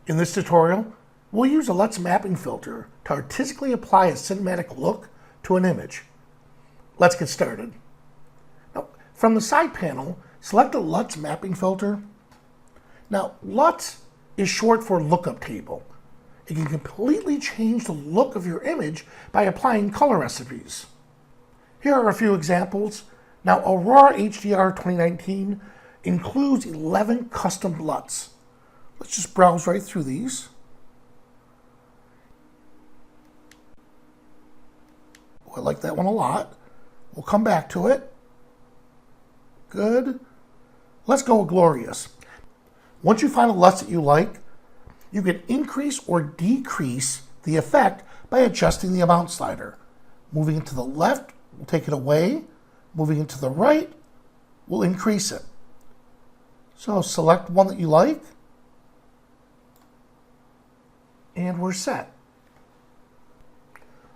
In this tutorial, we'll use a LUT Mapping Filter to artistically apply a cinematic look to an image. Let's get started. Now, from the side panel, select the LUT Mapping Filter. Now, LUT is short for lookup table. It can completely change the look of your image by applying color recipes. Here are a few examples. Now, Aurora HDR 2019 includes 11 custom LUTs. Let's just browse right through these. Oh, I like that one a lot. We'll come back to it. Good. Let's go with Glorious. Once you find a LUT that you like, you can increase or decrease the effect by adjusting the amount slider. Moving it to the left, we'll take it away. Moving it to the right, we'll increase it. So select one that you like, and we're set.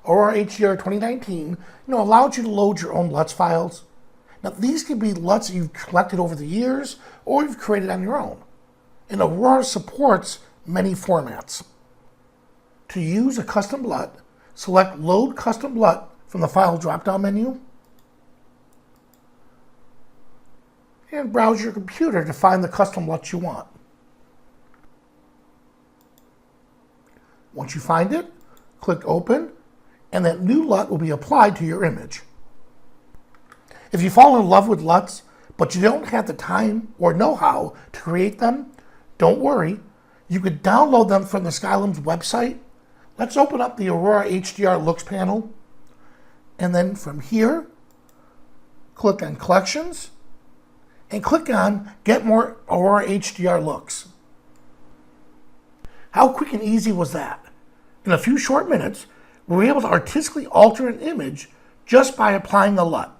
Aurora HDR 2019 allows you to load your own LUTs files. Now these can be LUTs that you've collected over the years or you've created on your own. And Aurora supports many formats. To use a custom LUT, select Load Custom LUT from the File drop-down menu and browse your computer to find the custom LUT you want. Once you find it, click Open, and that new LUT will be applied to your image. If you fall in love with LUTs, but you don't have the time or know-how to create them, don't worry. You could download them from the Skylum's website. Let's open up the Aurora HDR Looks panel, and then from here, click on Collections, and click on Get More Aurora HDR Looks. How quick and easy was that? In a few short minutes, we were able to artistically alter an image just by applying the LUT.